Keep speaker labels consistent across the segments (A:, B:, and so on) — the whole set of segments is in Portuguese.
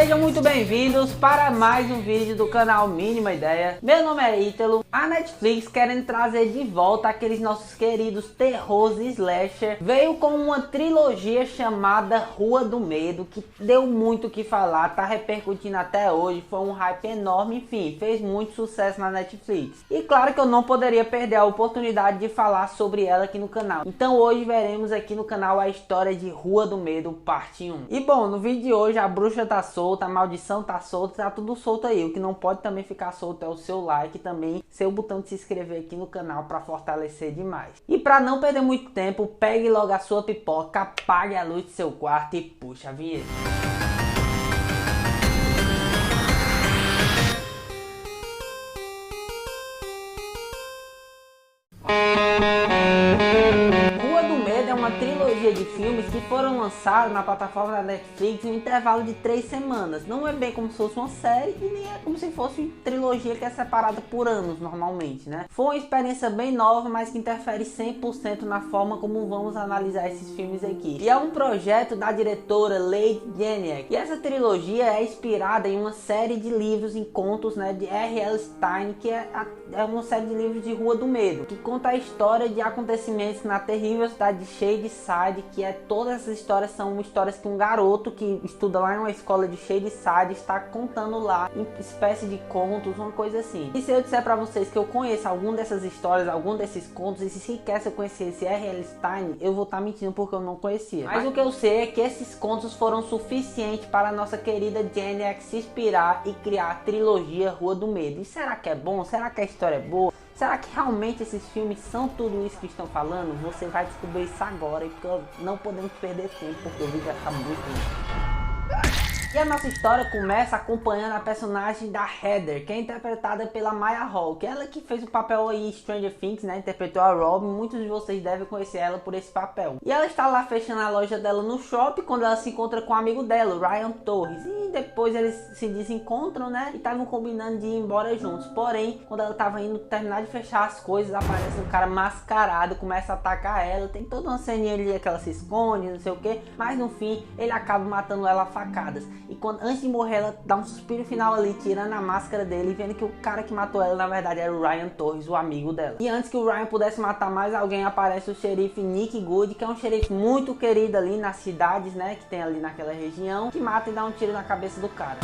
A: Sejam muito bem-vindos para mais um vídeo do canal Mínima Ideia. Meu nome é Ítalo. A Netflix, querendo trazer de volta aqueles nossos queridos terrores slasher, veio com uma trilogia chamada Rua do Medo, que deu muito o que falar, tá repercutindo até hoje, foi um hype enorme, enfim, fez muito sucesso na Netflix. E claro que eu não poderia perder a oportunidade de falar sobre ela aqui no canal. Então hoje veremos aqui no canal a história de Rua do Medo, parte 1. E bom, no vídeo de hoje a bruxa tá solta, a maldição tá solta, tá tudo solto aí. O que não pode também ficar solto é o seu like e também seu botão de se inscrever aqui no canal para fortalecer demais. E para não perder muito tempo, pegue logo a sua pipoca, apague a luz do seu quarto e puxa a vinheta. É uma trilogia de filmes que foram lançados na plataforma da Netflix em um intervalo de 3 semanas. Não é bem como se fosse uma série e nem é como se fosse uma trilogia que é separada por anos normalmente, né? Foi uma experiência bem nova, mas que interfere 100% na forma como vamos analisar esses filmes aqui. E é um projeto da diretora Leigh Janiak. E essa trilogia é inspirada em uma série de livros e contos, né, de R.L. Stine, que é uma série de livros de Rua do Medo, que conta a história de acontecimentos na terrível cidade de Shadyside, que todas essas histórias são histórias que um garoto que estuda lá em uma escola de Shadyside está contando lá, em espécie de contos, uma coisa assim. E se eu disser para vocês que eu conheço algum dessas histórias, algum desses contos, e se sequer eu conhecesse R.L. Stine, eu vou estar mentindo porque eu não conhecia. Mas o que eu sei é que esses contos foram suficientes para a nossa querida Janiak se inspirar e criar a trilogia Rua do Medo. E será que é bom? Será que a história é boa? Será que realmente esses filmes são tudo isso que estão falando? Você vai descobrir isso agora, porque não podemos perder tempo, porque o vídeo vai ficar muito longo. E a nossa história começa acompanhando a personagem da Heather, que é interpretada pela Maya Hall, que é ela que fez o papel aí em Stranger Things, né? Interpretou a Robin, muitos de vocês devem conhecer ela por esse papel. E ela está lá fechando a loja dela no shopping quando ela se encontra com um amigo dela, o Ryan Torres. E depois eles se desencontram, né? E estavam combinando de ir embora juntos. Porém, quando ela estava indo terminar de fechar as coisas, aparece um cara mascarado, começa a atacar ela. Tem toda uma ceninha ali que ela se esconde, não sei o que. Mas no fim, ele acaba matando ela a facadas. E antes de morrer, ela dá um suspiro final ali, tirando a máscara dele, vendo que o cara que matou ela, na verdade, era o Ryan Torres, o amigo dela. E antes que o Ryan pudesse matar mais alguém, aparece o xerife Nick Good, que é um xerife muito querido ali nas cidades, né, que tem ali naquela região, que mata e dá um tiro na cabeça do cara.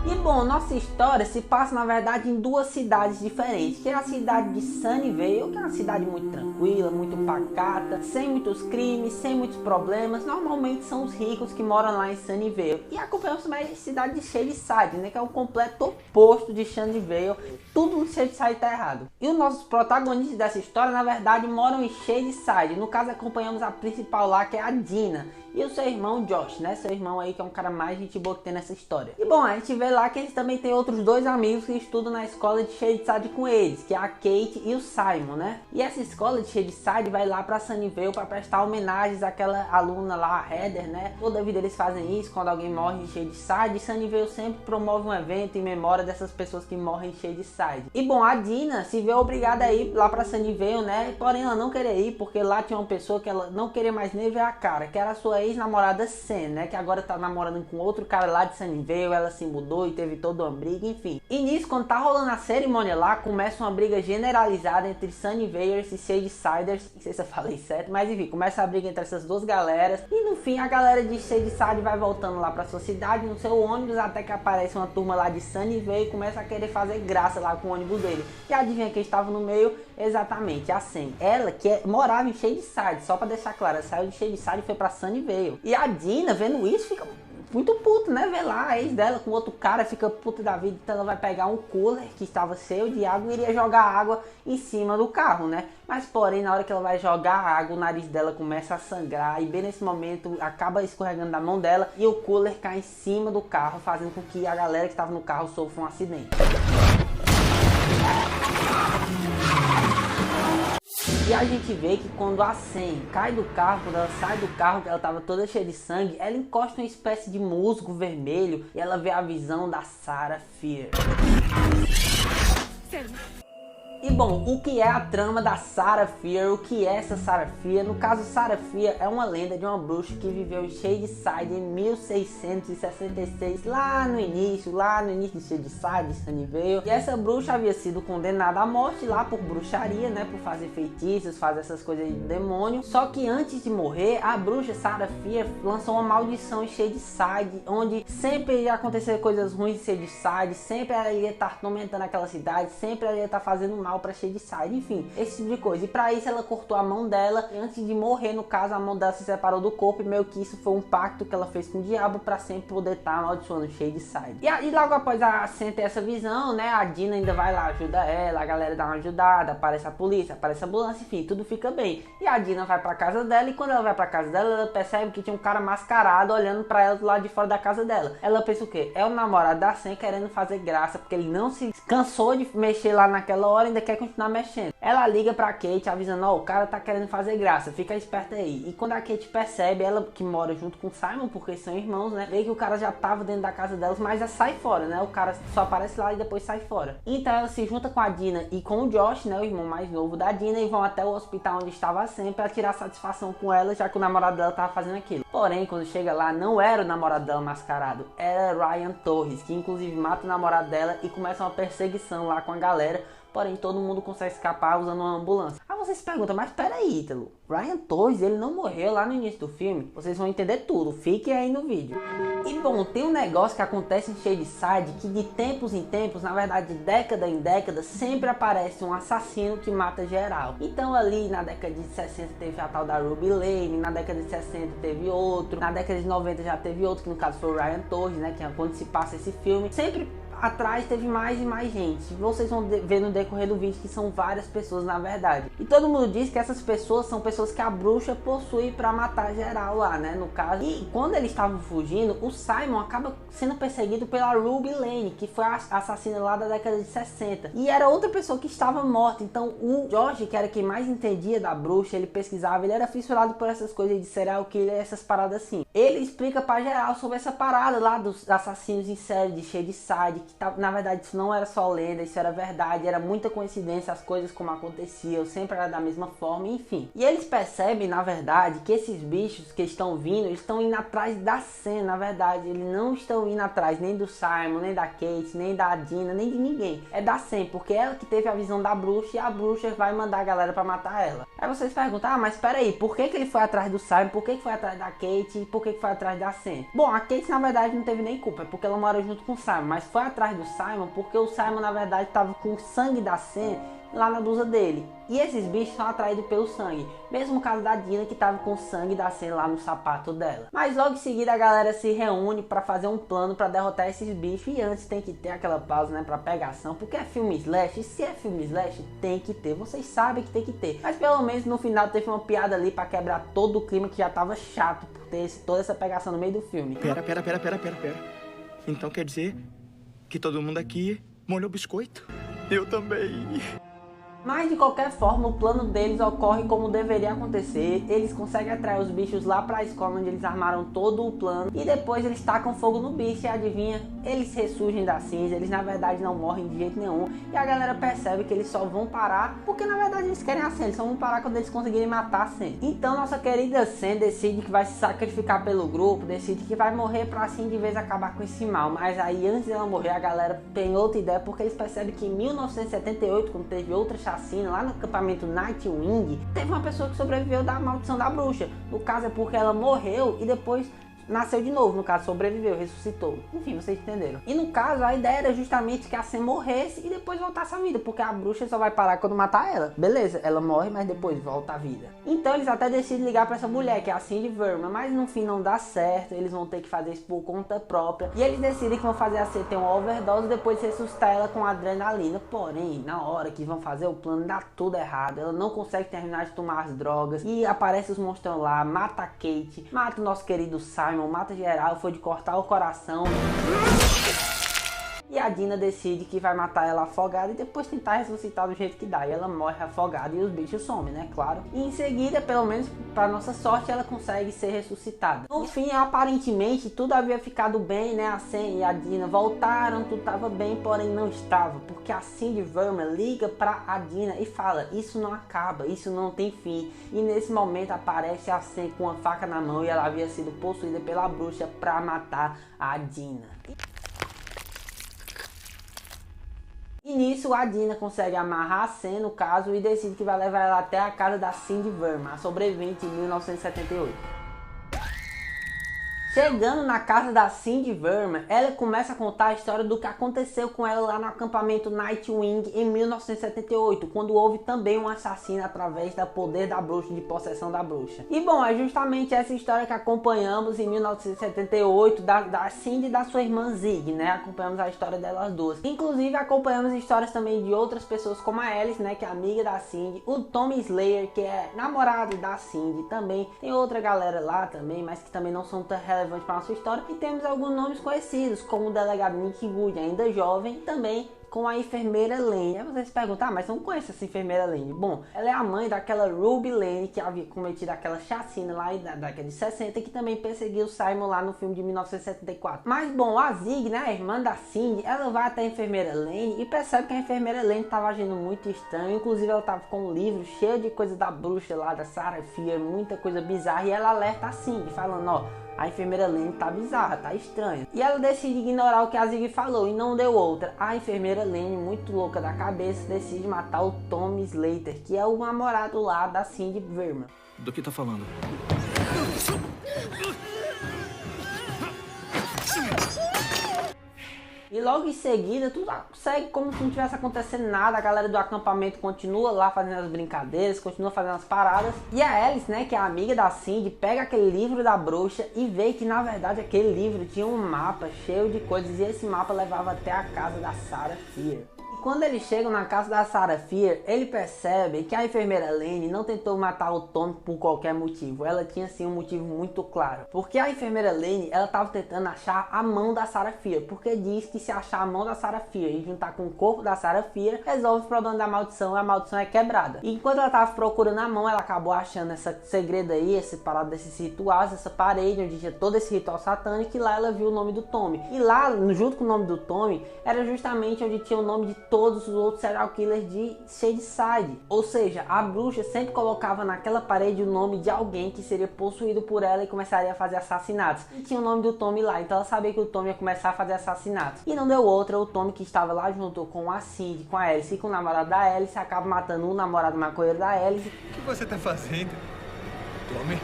A: E bom, nossa história se passa na verdade em duas cidades diferentes, que é a cidade de Sunnyvale, que é uma cidade muito tranquila, muito pacata, sem muitos crimes, sem muitos problemas. Normalmente são os ricos que moram lá em Sunnyvale. E acompanhamos também a cidade de Shadyside, né, que é o completo oposto de Sunnyvale. Tudo no Shadyside tá errado. E os nossos protagonistas dessa história, na verdade, moram em Shadyside. No caso, acompanhamos a principal lá, que é a Dina, e o seu irmão Josh, né? Seu irmão aí que é um cara mais gente boa que tem nessa história. E bom, a gente vê lá que eles também tem outros dois amigos que estudam na escola de Shadyside com eles, que é a Kate e o Simon, né? E essa escola de Shadyside vai lá pra Sunnyvale para prestar homenagens àquela aluna lá, a Heather, né? Toda vida eles fazem isso quando alguém morre em Shadyside, e Sunnyvale sempre promove um evento em memória dessas pessoas que morrem em Shadyside. E bom, a Dina se vê obrigada a ir lá pra Sunnyvale, né? Porém ela não queria ir porque lá tinha uma pessoa que ela não queria mais nem ver a cara, que era a sua ex-namorada Sam, né? Que agora tá namorando com outro cara lá de Sunnyvale. Ela se mudou e teve toda uma briga, enfim. E nisso, quando tá rolando a cerimônia lá, começa uma briga generalizada entre Sunnyvalers e Shadysiders. Não sei se eu falei certo, mas enfim, começa a briga entre essas duas galeras. E no fim, a galera de Shadyside vai voltando lá pra sua cidade no seu ônibus, até que aparece uma turma lá de Sunnyvale e começa a querer fazer graça lá com o ônibus dele. E adivinha quem estava no meio? Exatamente, a Sam. Ela que morava em Shadyside, só pra deixar claro, ela saiu de Shadyside e foi pra Sunnyvale. E a Dina, vendo isso, fica muito puto, né? Vê lá a ex dela com outro cara, fica puta da vida. Então ela vai pegar um cooler que estava cheio de água e iria jogar água em cima do carro, né? Mas porém, na hora que ela vai jogar água, o nariz dela começa a sangrar. E bem nesse momento, acaba escorregando da mão dela e o cooler cai em cima do carro, fazendo com que a galera que estava no carro sofra um acidente. E a gente vê que quando a Sam cai do carro, quando ela sai do carro, que ela tava toda cheia de sangue, ela encosta uma espécie de musgo vermelho e ela vê a visão da Sarah Fier. E bom, o que é a trama da Sarah Fier? O que é essa Sarah Fier? No caso, Sarah Fier é uma lenda de uma bruxa que viveu em Shadyside em 1666, lá no início de Shadyside, Sunnyvale. E essa bruxa havia sido condenada à morte lá por bruxaria, né, por fazer feitiços, fazer essas coisas de demônio. Só que antes de morrer, a bruxa Sarah Fier lançou uma maldição em Shadyside, onde sempre ia acontecer coisas ruins em Shadyside, sempre ela ia estar atormentando aquela cidade, sempre ela ia estar fazendo mal pra Shadyside, enfim, esse tipo de coisa. E pra isso ela cortou a mão dela, e antes de morrer, no caso, a mão dela se separou do corpo, e meio que isso foi um pacto que ela fez com o diabo pra sempre poder estar amaldiçoando Shadyside. E logo após a Sam ter essa visão, né, a Dina ainda vai lá, ajuda ela, a galera dá uma ajudada, aparece a polícia, aparece a ambulância, enfim, tudo fica bem. E a Dina vai pra casa dela, e quando ela vai pra casa dela, ela percebe que tinha um cara mascarado olhando pra ela do lado de fora da casa dela. Ela pensa o quê? É o namorado da Sam querendo fazer graça, porque ele não se cansou de mexer lá naquela hora e ainda quer continuar mexendo. Ela liga pra Kate avisando, ó, o cara tá querendo fazer graça, fica esperta aí. E quando a Kate percebe, ela que mora junto com o Simon, porque são irmãos, né, vê que o cara já tava dentro da casa delas, mas já sai fora, né, o cara só aparece lá e depois sai fora. Então ela se junta com a Dina e com o Josh, né, o irmão mais novo da Dina, e vão até o hospital onde estava a Sam pra tirar satisfação com ela, já que o namorado dela tava fazendo aquilo. Porém, quando chega lá, não era o namorado dela mascarado, era Ryan Torres, que inclusive mata o namorado dela e começa uma perseguição lá com a galera. Porém, todo mundo consegue escapar usando uma ambulância. Aí vocês se perguntam, mas peraí, Ítalo, Ryan Torres, ele não morreu lá no início do filme? Vocês vão entender tudo, fiquem aí no vídeo. E bom, tem um negócio que acontece em Shadyside que de tempos em tempos, na verdade de década em década, sempre aparece um assassino que mata geral. Então ali na década de 60 teve a tal da Ruby Lane, na década de 60 teve outro, na década de 90 já teve outro, que no caso foi o Ryan Torres, né, que é quando se passa esse filme, sempre atrás teve mais e mais gente. Vocês vão ver no decorrer do vídeo que são várias pessoas na verdade. E todo mundo diz que essas pessoas são pessoas que a bruxa possui pra matar geral lá, né, no caso. E quando eles estavam fugindo, o Simon acaba sendo perseguido pela Ruby Lane, que foi a assassina lá da década de 60. E era outra pessoa que estava morta. Então o Josh, que era quem mais entendia da bruxa, ele pesquisava, ele era fissurado por essas coisas de serial killer, essas paradas assim. Ele explica pra geral sobre essa parada lá dos assassinos em série de Shadyside, que na verdade isso não era só lenda, isso era verdade, era muita coincidência as coisas como aconteciam, sempre era da mesma forma, enfim. E eles percebem, na verdade, que esses bichos que estão vindo, eles estão indo atrás da Sam, na verdade, eles não estão indo atrás nem do Simon, nem da Kate, nem da Dina, nem de ninguém. É da Sam, porque ela que teve a visão da bruxa e a bruxa vai mandar a galera pra matar ela. Aí vocês perguntam, ah, mas peraí, por que ele foi atrás do Simon, por que foi atrás da Kate e por que foi atrás da Sam? Bom, a Kate na verdade não teve nem culpa, é porque ela mora junto com o Simon, mas foi atrás do Simon porque o Simon na verdade estava com o sangue da Sam lá na blusa dele. E esses bichos são atraídos pelo sangue. Mesmo o caso da Dina, que estava com o sangue da Sam lá no sapato dela. Mas logo em seguida a galera se reúne para fazer um plano para derrotar esses bichos. E antes tem que ter aquela pausa, né, para pegação. Porque é filme slash, e se é filme slash, tem que ter. Vocês sabem que tem que ter. Mas pelo menos no final teve uma piada ali para quebrar todo o clima que já tava chato por ter toda essa pegação no meio do filme.
B: Pera. Então quer dizer que todo mundo aqui molhou biscoito? Eu também.
A: Mas de qualquer forma o plano deles ocorre como deveria acontecer. Eles conseguem atrair os bichos lá pra escola onde eles armaram todo o plano. E depois eles tacam fogo no bicho e adivinha? Eles ressurgem da cinza, eles na verdade não morrem de jeito nenhum. E a galera percebe que eles só vão parar porque na verdade eles querem a Sam, eles só vão parar quando eles conseguirem matar a Sam. Então nossa querida Sam decide que vai se sacrificar pelo grupo, decide que vai morrer pra assim de vez acabar com esse mal. Mas aí antes dela morrer a galera tem outra ideia, porque eles percebem que em 1978, quando teve outra chacina lá no acampamento Nightwing, teve uma pessoa que sobreviveu da maldição da bruxa. No caso é porque ela morreu e depois nasceu de novo, no caso sobreviveu, ressuscitou. Enfim, vocês entenderam. E no caso a ideia era justamente que a Sam morresse e depois voltasse à vida, porque a bruxa só vai parar quando matar ela. Beleza, ela morre, mas depois volta à vida. Então eles até decidem ligar pra essa mulher, que é a Cindy Verma, mas no fim não dá certo, eles vão ter que fazer isso por conta própria. E eles decidem que vão fazer a Sam ter uma overdose e depois ressuscitar ela com adrenalina. Porém, na hora que vão fazer o plano, dá tudo errado. Ela não consegue terminar de tomar as drogas e aparece os monstrão lá, mata a Kate, mata o nosso querido Simon, mata geral, foi de cortar o coração. E a Dina decide que vai matar ela afogada e depois tentar ressuscitar do jeito que dá. E ela morre afogada e os bichos somem, né? Claro. E em seguida, pelo menos para nossa sorte, ela consegue ser ressuscitada. No fim, aparentemente, tudo havia ficado bem, né? A Sam e a Dina voltaram, tudo estava bem, porém não estava. Porque a Cindy Verma liga para a Dina e fala: isso não acaba, isso não tem fim. E nesse momento aparece a Sam com uma faca na mão e ela havia sido possuída pela bruxa para matar a Dina. E nisso a Dina consegue amarrar a Sam no caso e decide que vai levar ela até a casa da Cindy Verma, a sobrevivente em 1978. Chegando na casa da Cindy Verma, ela começa a contar a história do que aconteceu com ela lá no acampamento Nightwing em 1978, quando houve também um assassino através do poder da bruxa, de possessão da bruxa. E bom, é justamente essa história que acompanhamos em 1978 da Cindy e da sua irmã Zig, né? Acompanhamos a história delas duas. Inclusive acompanhamos histórias também de outras pessoas como a Alice, né? Que é amiga da Cindy, o Tommy Slayer, que é namorado da Cindy também. Tem outra galera lá também, mas que também não são tão relevantes para nossa história, e temos alguns nomes conhecidos, como o delegado Nick Wood, ainda jovem, também com a enfermeira Lane. Aí você se pergunta, mas eu não conheço essa enfermeira Lane. Bom, ela é a mãe daquela Ruby Lane que havia cometido aquela chacina lá da década de 60, que também perseguiu o Simon lá no filme de 1974. Mas bom, a Zig, né, a irmã da Cindy, ela vai até a enfermeira Lane e percebe que a enfermeira Lane estava agindo muito estranho. Inclusive ela estava com um livro cheio de coisa da bruxa lá, da Sarah Fier, muita coisa bizarra, e ela alerta a Cindy, falando, ó, a enfermeira Lane tá bizarra, tá estranha. E ela decide ignorar o que a Zig falou e não deu outra. A enfermeira Lane, muito louca da cabeça, decide matar o Tommy Slater, que é o namorado lá da Cindy Verma.
C: Do que tá falando?
A: E logo em seguida, tudo segue como se não tivesse acontecendo nada. A galera do acampamento continua lá fazendo as brincadeiras, continua fazendo as paradas. E a Alice, né, que é a amiga da Cindy, pega aquele livro da bruxa e vê que na verdade aquele livro tinha um mapa cheio de coisas. E esse mapa levava até a casa da Sarah Fier. Quando eles chegam na casa da Sarah Fier, ele percebe que a enfermeira Lane não tentou matar o Tommy por qualquer motivo. Ela tinha sim um motivo muito claro. Porque a enfermeira Lane, ela estava tentando achar a mão da Sarah Fier. Porque diz que se achar a mão da Sarah Fier e juntar com o corpo da Sarah Fier, resolve o problema da maldição e a maldição é quebrada. E enquanto ela estava procurando a mão, ela acabou achando esse segredo aí, esse parado desses rituais, essa parede onde tinha todo esse ritual satânico, e lá ela viu o nome do Tommy. E lá, junto com o nome do Tommy, era justamente onde tinha o nome de todos os outros serial killers de Shadyside. Ou seja, a bruxa sempre colocava naquela parede o nome de alguém que seria possuído por ela e começaria a fazer assassinatos. E tinha o nome do Tommy lá, então ela sabia que o Tommy ia começar a fazer assassinatos. E não deu outra, o Tommy, que estava lá junto com a Cindy, com a Alice e com o namorado da Alice, acaba matando o namorado maconheiro da Alice.
C: O que você tá fazendo, Tommy?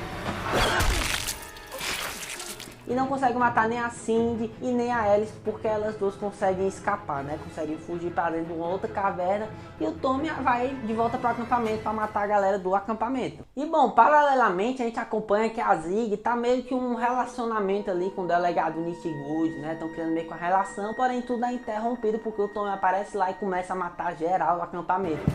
A: E não consegue matar nem a Cindy e nem a Alice, porque elas duas conseguem escapar, né? Conseguem fugir para dentro de uma outra caverna. E o Tommy vai de volta para o acampamento para matar a galera do acampamento. E bom, paralelamente a gente acompanha que a Zig tá meio que um relacionamento ali com o delegado Nick Wood, né? Estão criando meio que uma relação, porém tudo é interrompido porque o Tommy aparece lá e começa a matar geral do acampamento.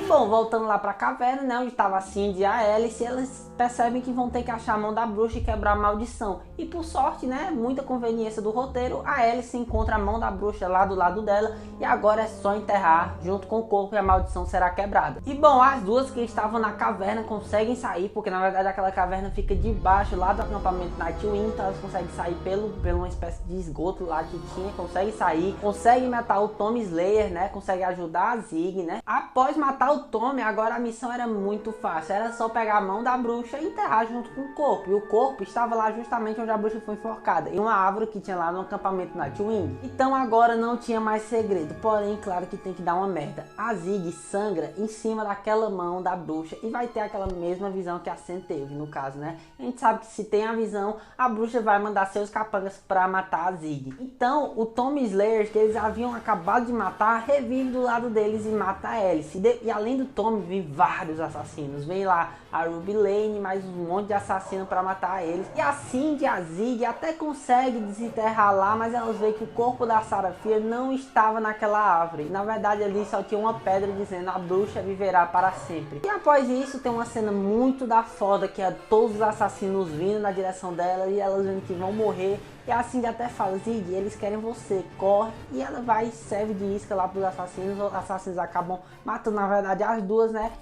A: Bom, voltando lá pra caverna, né, onde tava a Cindy e a Alice, elas percebem que vão ter que achar a mão da bruxa e quebrar a maldição. E por sorte, né, muita conveniência do roteiro, a Alice encontra a mão da bruxa lá do lado dela e agora é só enterrar junto com o corpo e a maldição será quebrada. E bom, as duas que estavam na caverna conseguem sair, porque na verdade aquela caverna fica debaixo lá do acampamento Nightwing, então elas conseguem sair pelo uma espécie de esgoto lá que tinha, conseguem sair, conseguem matar o Tommy Slayer, né, conseguem ajudar a Zig, né. Após matar o Tommy, agora a missão era muito fácil, era só pegar a mão da bruxa e enterrar junto com o corpo, e o corpo estava lá justamente onde a bruxa foi enforcada, em uma árvore que tinha lá no acampamento Nightwing. Então agora não tinha mais segredo, porém claro que tem que dar uma merda. A Zig sangra em cima daquela mão da bruxa e vai ter aquela mesma visão que a Sam teve, no caso, né? A gente sabe que se tem a visão, a bruxa vai mandar seus capangas pra matar a Zig. Então o Tommy Slayer, que eles haviam acabado de matar, revive do lado deles e mata a Alice. E além além do Tommy, vem vários assassinos. Vem lá a Ruby Lane, mais um monte de assassino para matar eles. E a Cindy e a Zig até conseguem desenterrar lá, mas elas veem que o corpo da Sarah Fier não estava naquela árvore. Na verdade ali só tinha uma pedra dizendo: a bruxa viverá para sempre. E após isso tem uma cena muito da foda, que é todos os assassinos vindo na direção dela e elas vendo que vão morrer. E a Cindy até fala: Zig, eles querem você, corre. E ela vai e serve de isca lá pros assassinos. Os assassinos acabam matando, na verdade, as duas, né?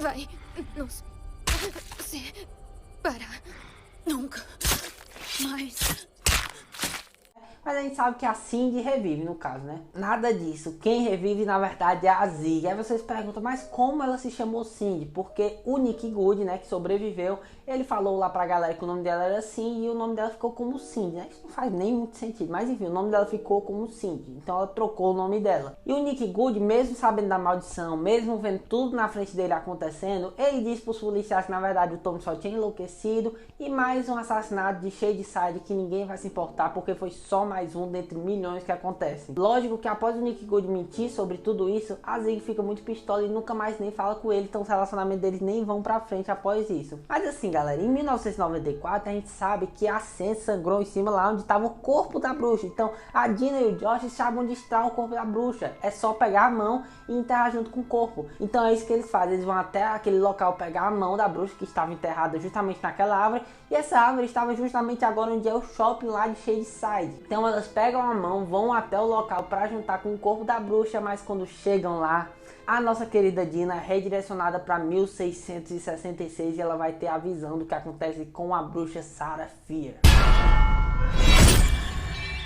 D: Vai nos separar. Nunca mais.
A: Mas a gente sabe que a Cindy revive, no caso, né? Nada disso. Quem revive, na verdade, é a Zig. Aí vocês perguntam, mas como ela se chamou Cindy? Porque o Nick Good, né, que sobreviveu, ele falou lá pra galera que o nome dela era Cindy e o nome dela ficou como Cindy, né? Isso não faz nem muito sentido. Mas enfim, o nome dela ficou como Cindy. Então ela trocou o nome dela. E o Nick Good, mesmo sabendo da maldição, mesmo vendo tudo na frente dele acontecendo, ele disse pros policiais que, na verdade, o Tom só tinha enlouquecido e mais um assassinato de Shadyside que ninguém vai se importar, porque foi só mais um dentre milhões que acontecem. Lógico que após o Nick Good mentir sobre tudo isso, a Zig fica muito pistola e nunca mais nem fala com ele, então os relacionamentos deles nem vão pra frente após isso. Mas assim, galera, em 1994 a gente sabe que a Sam sangrou em cima lá onde estava o corpo da bruxa. Então a Dina e o Josh sabem onde está o corpo da bruxa. É só pegar a mão e enterrar junto com o corpo. Então é isso que eles fazem. Eles vão até aquele local pegar a mão da bruxa que estava enterrada justamente naquela árvore. E essa árvore estava justamente agora onde é o shopping lá de Shadyside. Então elas pegam a mão, vão até o local para juntar com o corpo da bruxa. Mas quando chegam lá, a nossa querida Dina é redirecionada para 1666 e ela vai ter a visão do que acontece com a bruxa Sarah Fier.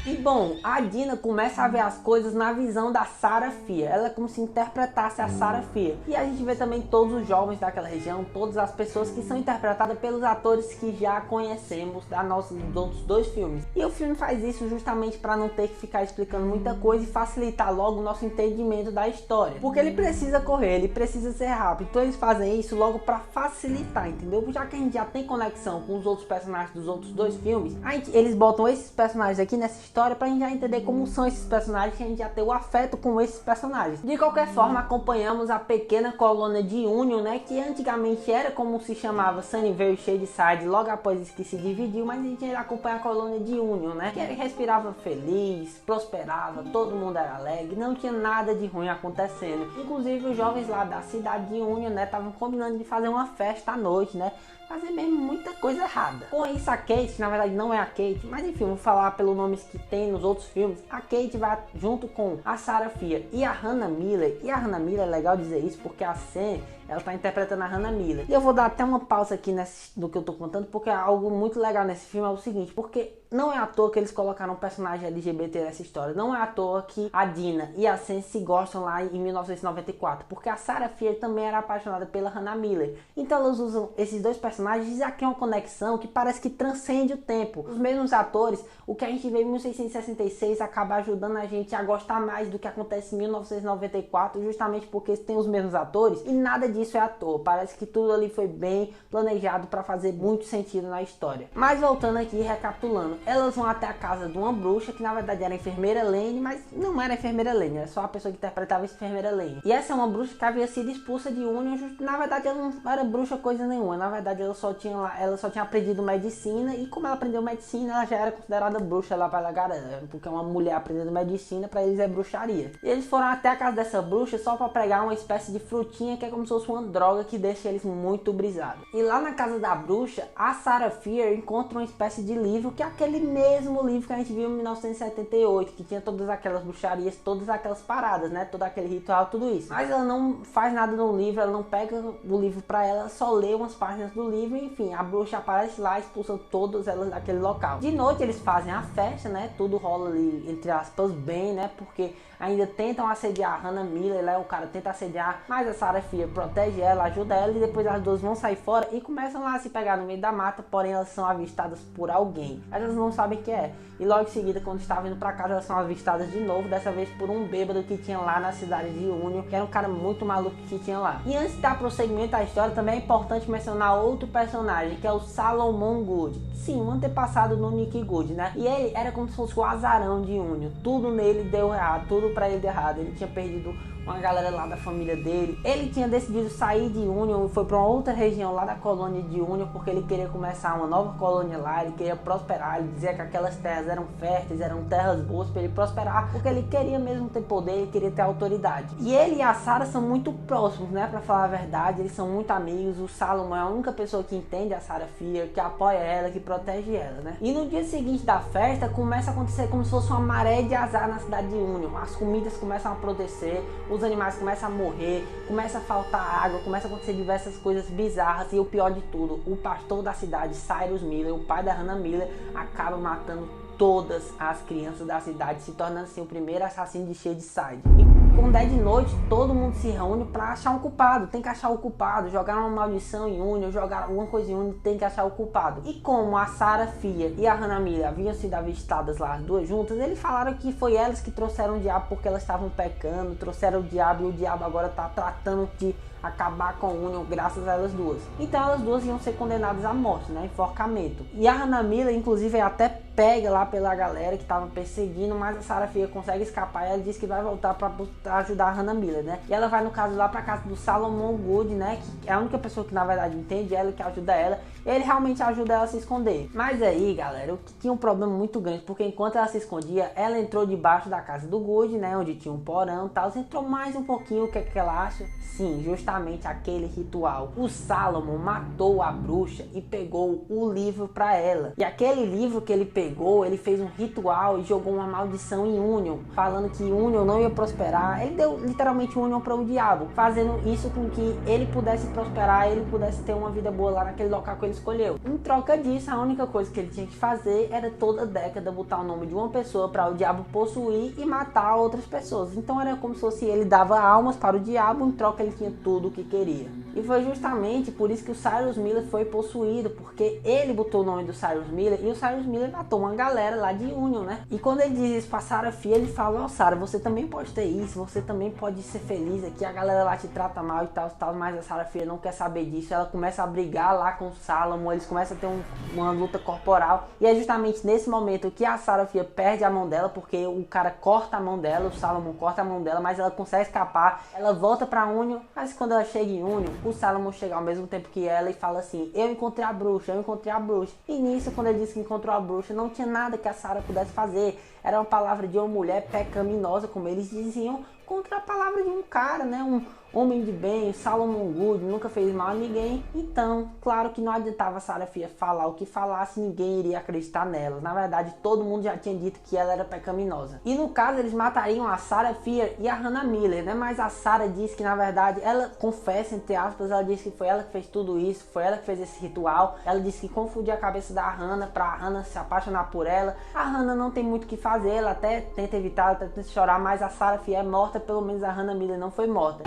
A: E bom, a Dina começa a ver as coisas na visão da Sarah Fier. Ela é como se interpretasse a Sarah Fier. E a gente vê também todos os jovens daquela região, todas as pessoas que são interpretadas pelos atores que já conhecemos dos outros dois filmes. E o filme faz isso justamente para não ter que ficar explicando muita coisa e facilitar logo o nosso entendimento da história. Porque ele precisa correr, ele precisa ser rápido. Então eles fazem isso logo para facilitar, entendeu? Já que a gente já tem conexão com os outros personagens dos outros dois filmes, eles botam esses personagens aqui nessa história pra gente já entender como são esses personagens, que a gente já tem o afeto com esses personagens. De qualquer forma, acompanhamos a pequena colônia de Union, né, que antigamente era como se chamava Sunnyvale Shadyside, logo após isso que se dividiu, mas a gente acompanha a colônia de Union, né, que respirava feliz, prosperava, todo mundo era alegre, não tinha nada de ruim acontecendo. Inclusive os jovens lá da cidade de Union, né, estavam combinando de fazer uma festa à noite, né, fazer mesmo muita coisa errada. Com isso a Kate, na verdade não é a Kate, mas enfim, vou falar pelos nomes que tem nos outros filmes. A Kate vai junto com a Sarah Fier e a Hannah Miller. E a Hannah Miller, é legal dizer isso, porque a Sam, ela tá interpretando a Hannah Miller. E eu vou dar até uma pausa aqui no que eu tô contando, porque algo muito legal nesse filme é o seguinte, porque não é à toa que eles colocaram um personagem LGBT nessa história. Não é à toa que a Dina e a Sam se gostam lá em 1994, porque a Sarah Fier também era apaixonada pela Hannah Miller. Então elas usam esses dois personagens e aqui é uma conexão que parece que transcende o tempo. Os mesmos atores, o que a gente vê em 1666 acaba ajudando a gente a gostar mais do que acontece em 1994, justamente porque tem os mesmos atores e nada disso é à toa. Parece que tudo ali foi bem planejado para fazer muito sentido na história. Mas voltando aqui, recapitulando, elas vão até a casa de uma bruxa, que na verdade era a enfermeira Lane, mas não era a enfermeira Lane, era só a pessoa que interpretava a enfermeira Lane. E essa é uma bruxa que havia sido expulsa de Union, na verdade ela não era bruxa coisa nenhuma, na verdade ela só tinha aprendido medicina, e como ela aprendeu medicina, ela já era considerada bruxa lá pela galera, porque uma mulher aprendendo medicina pra eles é bruxaria. E eles foram até a casa dessa bruxa só pra pregar uma espécie de frutinha que é como se fosse uma droga que deixa eles muito brisados. E lá na casa da bruxa, a Sarah Fier encontra uma espécie de livro, que é aquele mesmo livro que a gente viu em 1978, que tinha todas aquelas bruxarias, todas aquelas paradas, né, todo aquele ritual, tudo isso. Mas ela não faz nada no livro, ela não pega o livro pra ela só lê umas páginas do livro, e, enfim, a bruxa aparece lá, expulsa todas elas daquele local. De noite eles fazem a festa, né, tudo rola ali, entre aspas, bem, né, porque ainda tentam assediar a Hannah Miller, lá o cara tenta assediar, mas a Sarah Fier protege ela, ajuda ela, e depois as duas vão sair fora e começam lá a se pegar no meio da mata, porém elas são avistadas por alguém. Elas não sabem o que é. E logo em seguida, quando estavam indo pra casa, elas são avistadas de novo, dessa vez por um bêbado que tinha lá na cidade de Union, que era um cara muito maluco que tinha lá. E antes de dar prosseguimento à história, também é importante mencionar outro personagem, que é o Salomon Good. Sim, um antepassado do Nick Good, né? E ele era como se fosse o azarão de Union. Tudo nele deu errado, tudo pra ele deu errado. Ele tinha perdido uma galera lá da família dele. Ele tinha decidido sair de Union e foi para uma outra região lá da colônia de Union, porque ele queria começar uma nova colônia lá, ele queria prosperar, ele dizia que aquelas terras eram férteis, eram terras boas para ele prosperar, porque ele queria mesmo ter poder, ele queria ter autoridade. E ele e a Sarah são muito próximos, né, para falar a verdade, eles são muito amigos. O Salomon é a única pessoa que entende a Sarah Fier, que apoia ela, que protege ela, né? E no dia seguinte da festa, começa a acontecer como se fosse uma maré de azar na cidade de Union. As comidas começam a apodrecer, os animais começam a morrer, começa a faltar água, começa a acontecer diversas coisas bizarras. E o pior de tudo, o pastor da cidade, Cyrus Miller, o pai da Hannah Miller, acaba matando todas as crianças da cidade, se tornando assim o primeiro assassino de Shadyside. E quando é de noite, todo mundo se reúne pra achar um culpado. Tem que achar o culpado, jogar uma maldição em Union, jogar alguma coisa em Union, tem que achar o culpado. E como a Sarah Fier e a Hannah Miller haviam sido avistadas lá, as duas juntas, eles falaram que foi elas que trouxeram o diabo porque elas estavam pecando, trouxeram o diabo, e o diabo agora tá tratando de acabar com o Union graças a elas duas. Então elas duas iam ser condenadas à morte, né, enforcamento. E a Hannah Miller, inclusive, é até pega lá pela galera que tava perseguindo, mas a Sarah Fier consegue escapar e ela diz que vai voltar pra ajudar a Hannah Miller, né. E ela vai, no caso, lá pra casa do Salomon Good, né, que é a única pessoa que na verdade entende ela, que ajuda ela. Ele realmente ajuda ela a se esconder. Mas aí, galera, tinha um problema muito grande, porque enquanto ela se escondia, ela entrou debaixo da casa do Good, né, onde tinha um porão e tal. Entrou mais um pouquinho, o que é que ela acha? Sim, justamente aquele ritual. O Salomon matou a bruxa e pegou o livro para ela. E aquele livro que ele pegou, ele fez um ritual e jogou uma maldição em Union, falando que Union não ia prosperar. Ele deu literalmente Union para o diabo, fazendo isso com que ele pudesse prosperar, ele pudesse ter uma vida boa lá naquele local que ele escolheu. Em troca disso, a única coisa que ele tinha que fazer era toda década botar o nome de uma pessoa para o diabo possuir e matar outras pessoas. Então era como se fosse ele dava almas para o diabo, em troca ele tinha tudo o que queria. E foi justamente por isso que o Cyrus Miller foi possuído, porque ele botou o nome do Cyrus Miller e o Cyrus Miller matou uma galera lá de Union, né? E quando ele diz isso pra Sarah Fier, ele fala: ó, Sarah, você também pode ter isso, você também pode ser feliz aqui, a galera lá te trata mal e tal, mas a Sarah Fier não quer saber disso. Ela começa a brigar lá com o Salomon, eles começam a ter uma luta corporal, e é justamente nesse momento que a Sarah Fier perde a mão dela, porque o cara corta a mão dela, o Salomon corta a mão dela, mas ela consegue escapar, ela volta pra Union, mas quando ela chega em Union, o Salomon chega ao mesmo tempo que ela e fala assim: eu encontrei a bruxa, eu encontrei a bruxa. E nisso, quando ele disse que encontrou a bruxa, não tinha nada que a Sarah pudesse fazer. Era uma palavra de uma mulher pecaminosa, como eles diziam, contra a palavra de um cara, né? Um homem de bem, Salomon Good, nunca fez mal a ninguém. Então, claro que não adiantava a Sarah Fier falar o que falasse, ninguém iria acreditar nela. Na verdade, todo mundo já tinha dito que ela era pecaminosa. E no caso, eles matariam a Sarah Fier e a Hannah Miller, né? Mas a Sarah disse que, na verdade, ela confessa, entre aspas, ela disse que foi ela que fez tudo isso, foi ela que fez esse ritual. Ela disse que confundiu a cabeça da Hannah pra Hannah se apaixonar por ela. A Hannah não tem muito o que fazer, ela até tenta evitar, ela tenta chorar, mas a Sarah Fier é morta, pelo menos a Hannah Miller não foi morta.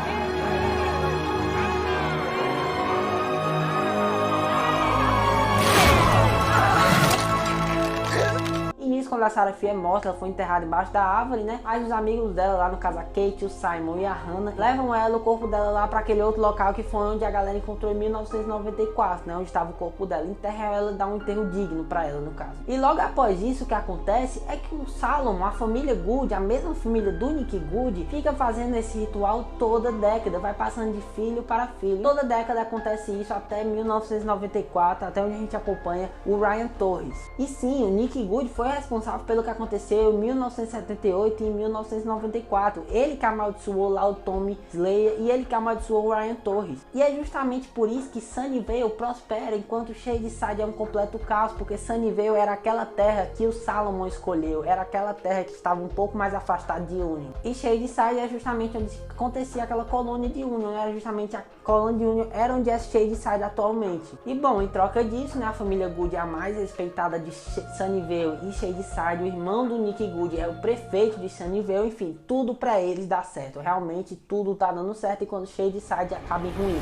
A: Quando a Sarah Fier é morta, ela foi enterrada embaixo da árvore, né? Mas os amigos dela lá, no caso a Kate, o Simon e a Hannah, levam ela, o corpo dela lá para aquele outro local que foi onde a galera encontrou em 1994, né? Onde estava o corpo dela. Enterram ela, dá um enterro digno para ela, no caso. E logo após isso, o que acontece é que o Salomon, a família Good, a mesma família do Nick Good, fica fazendo esse ritual toda década, vai passando de filho para filho. Toda década acontece isso até 1994, até onde a gente acompanha o Ryan Torres. E sim, o Nick Good foi responsável pelo que aconteceu em 1978 e em 1994. Ele que amaldiçoou lá o Tommy Slayer e ele que amaldiçoou o Ryan Torres. E é justamente por isso que Sunnyvale prospera, enquanto Shadyside é um completo caos, porque Sunnyvale era aquela terra que o Salomon escolheu, era aquela terra que estava um pouco mais afastada de Union. E Shadyside é justamente onde acontecia aquela colônia de Union, era justamente a colônia de Union, era onde é Shadyside atualmente. E bom, em troca disso, né, a família Good é a mais respeitada de Sunnyvale e Shadyside. O irmão do Nick Good é o prefeito de Sunnyvale, enfim, tudo pra eles dá certo. Realmente tudo tá dando certo e quando Shadyside acaba em ruim.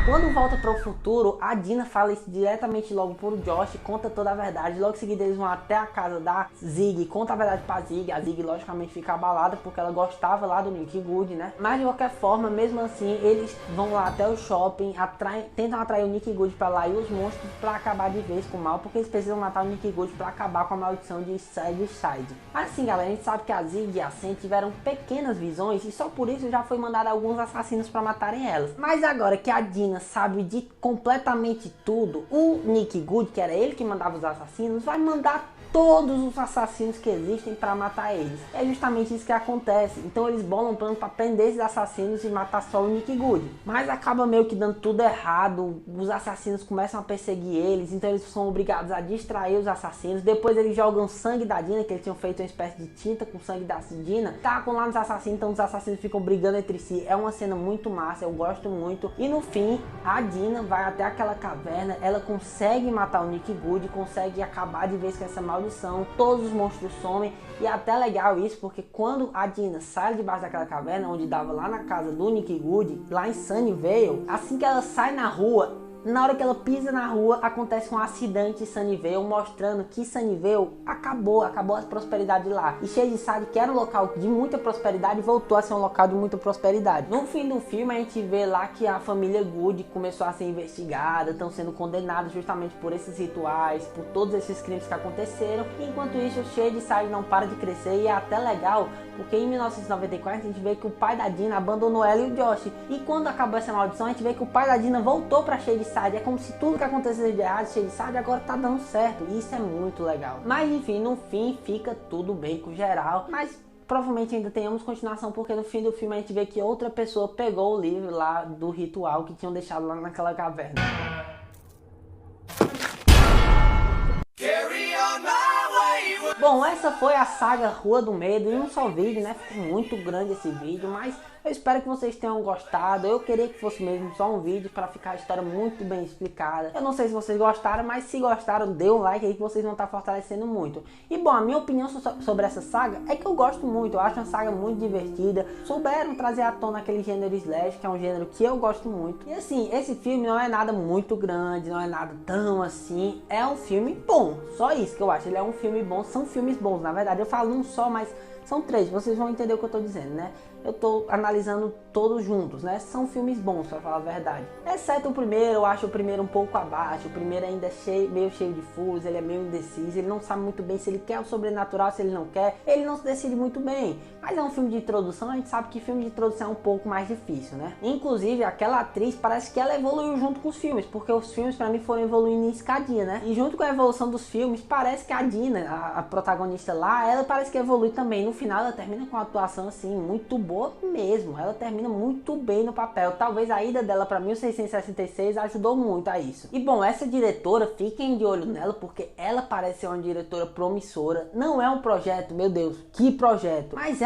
A: Quando volta para o futuro, a Dina fala isso diretamente logo pro Josh, conta toda a verdade. Logo em seguida eles vão até a casa da Zig, conta a verdade pra Zig. A Zig logicamente fica abalada porque ela gostava lá do Nick Good, né? Mas de qualquer forma, mesmo assim, eles vão lá até o shopping, tentam atrair o Nick Good pra lá e os monstros pra acabar de vez com o mal, porque eles precisam matar o Nick Good pra acabar com a maldição de Shadyside. Assim, galera, a gente sabe que a Zig e a Sam tiveram pequenas visões e só por isso já foi mandado alguns assassinos pra matarem elas. Mas agora que a Dina sabe de completamente tudo, o Nick Good, que era ele que mandava os assassinos, vai mandar todos os assassinos que existem para matar eles. É justamente isso que acontece. Então eles bolam um plano para prender esses assassinos e matar só o Nick Good. Mas acaba meio que dando tudo errado. Os assassinos começam a perseguir eles, então eles são obrigados a distrair os assassinos. Depois eles jogam sangue da Dina, que eles tinham feito uma espécie de tinta com sangue da Dina, tacam lá nos assassinos, então os assassinos ficam brigando entre si. É uma cena muito massa, eu gosto muito. E no fim, a Dina vai até aquela caverna, ela consegue matar o Nick Good, consegue acabar de vez com essa maldição. Todos os monstros somem e é até legal isso, porque quando a Dina sai debaixo daquela caverna, onde dava lá na casa do Nick Good, lá em Sunnyvale, assim que ela sai na rua, na hora que ela pisa na rua, acontece um acidente em Sunnyvale, mostrando que Sunnyvale acabou a prosperidade lá. E Shadyside, que era um local de muita prosperidade, voltou a ser um local de muita prosperidade. No fim do filme, a gente vê lá que a família Good começou a ser investigada, estão sendo condenados justamente por esses rituais, por todos esses crimes que aconteceram. Enquanto isso, Shadyside não para de crescer e é até legal, porque em 1994 a gente vê que o pai da Dina abandonou ela e o Josh. E quando acabou essa maldição, a gente vê que o pai da Dina voltou pra Shadyside. É como se tudo que aconteceu de errado, Shadyside, agora tá dando certo. E isso é muito legal. Mas enfim, no fim fica tudo bem com geral. Mas provavelmente ainda tenhamos continuação, porque no fim do filme a gente vê que outra pessoa pegou o livro lá do ritual que tinham deixado lá naquela caverna. Bom, essa foi a saga Rua do Medo em um só vídeo, né? Ficou muito grande esse vídeo, mas eu espero que vocês tenham gostado. Eu queria que fosse mesmo só um vídeo para ficar a história muito bem explicada. Eu não sei se vocês gostaram, mas se gostaram, dê um like aí que vocês vão estar fortalecendo muito. E bom, a minha opinião sobre essa saga é que eu gosto muito. Eu acho uma saga muito divertida. Souberam trazer à tona aquele gênero slash, que é um gênero que eu gosto muito. E assim, esse filme não é nada muito grande, não é nada tão assim. É um filme bom, só isso que eu acho. Ele é um filme bom, são filmes bons. Na verdade, eu falo um só, mas são três, vocês vão entender o que eu tô dizendo, né? Eu tô analisando todos juntos, né? São filmes bons, pra falar a verdade. Exceto o primeiro, eu acho o primeiro um pouco abaixo. O primeiro ainda é meio cheio de furos, ele é meio indeciso. Ele não sabe muito bem se ele quer o sobrenatural, se ele não quer. Ele não se decide muito bem. Mas é um filme de introdução, a gente sabe que filme de introdução é um pouco mais difícil, né? Inclusive, aquela atriz, parece que ela evoluiu junto com os filmes. Porque os filmes, pra mim, foram evoluindo em escadinha, né? E junto com a evolução dos filmes, parece que a Dina, a protagonista lá, ela parece que evolui também. No final, ela termina com uma atuação, assim, muito boa mesmo. Ela termina muito bem no papel. Talvez a ida dela para 1666 ajudou muito a isso. E bom, essa diretora, fiquem de olho nela, porque ela parece ser uma diretora promissora. Não é um projeto, meu Deus, que projeto. Mas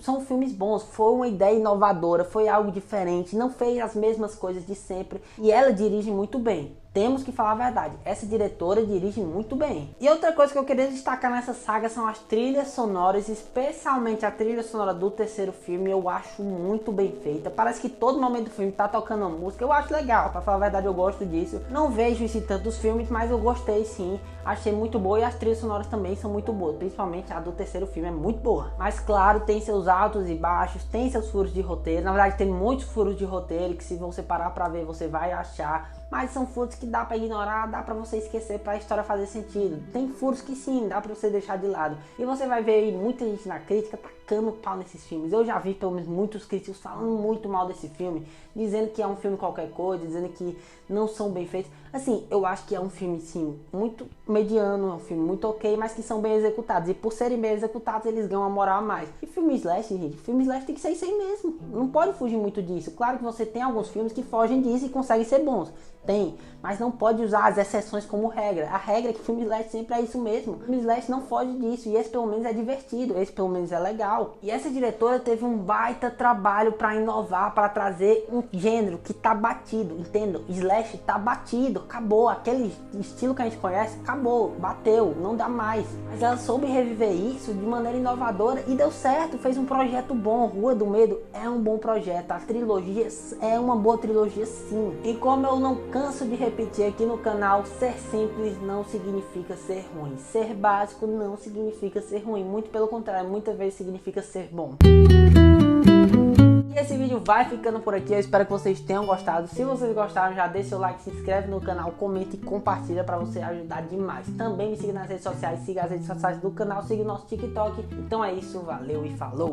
A: são filmes bons. Foi uma ideia inovadora, foi algo diferente, não fez as mesmas coisas de sempre. E ela dirige muito bem. Temos que falar a verdade, essa diretora dirige muito bem. E outra coisa que eu queria destacar nessa saga são as trilhas sonoras, especialmente a trilha sonora do terceiro filme. Eu acho muito bem feita, parece que todo momento do filme tá tocando uma música. Eu acho legal, pra falar a verdade, eu gosto disso. Não vejo isso em tantos filmes, mas eu gostei sim, achei muito boa. E as trilhas sonoras também são muito boas, principalmente a do terceiro filme é muito boa. Mas claro, tem seus altos e baixos, tem seus furos de roteiro. Na verdade tem muitos furos de roteiro que, se você parar pra ver, você vai achar. Mas são furos que dá pra ignorar, dá pra você esquecer, pra história fazer sentido. Tem furos que sim, dá pra você deixar de lado. E você vai ver aí muita gente na crítica tacando pau nesses filmes. Eu já vi pelo menos muitos críticos falando muito mal desse filme, dizendo que é um filme qualquer coisa, dizendo que não são bem feitos. Assim, eu acho que é um filme, sim, muito mediano, é um filme muito ok, mas que são bem executados. E por serem bem executados, eles ganham uma moral a mais. E filme slash, gente, filme slash tem que ser isso aí mesmo. Não pode fugir muito disso. Claro que você tem alguns filmes que fogem disso e conseguem ser bons. Tem, mas não pode usar as exceções como regra. A regra é que filme slash sempre é isso mesmo. Filme slash não foge disso, e esse pelo menos é divertido, esse pelo menos é legal. tal. E essa diretora teve um baita trabalho para inovar, para trazer um gênero que tá batido, entendeu? Slash tá batido, acabou. Aquele estilo que a gente conhece, acabou, bateu, não dá mais. Mas ela soube reviver isso de maneira inovadora e deu certo, fez um projeto bom. Rua do Medo é um bom projeto, a trilogia é uma boa trilogia sim. E como eu não canso de repetir aqui no canal, ser simples não significa ser ruim. Ser básico não significa ser ruim, muito pelo contrário, muitas vezes significa ser bom. E esse vídeo vai ficando por aqui, eu espero que vocês tenham gostado. Se vocês gostaram, já deixa o like, se inscreve no canal, comenta e compartilha para você ajudar demais. Também me siga nas redes sociais, siga as redes sociais do canal, siga o nosso TikTok. Então é isso, valeu e falou!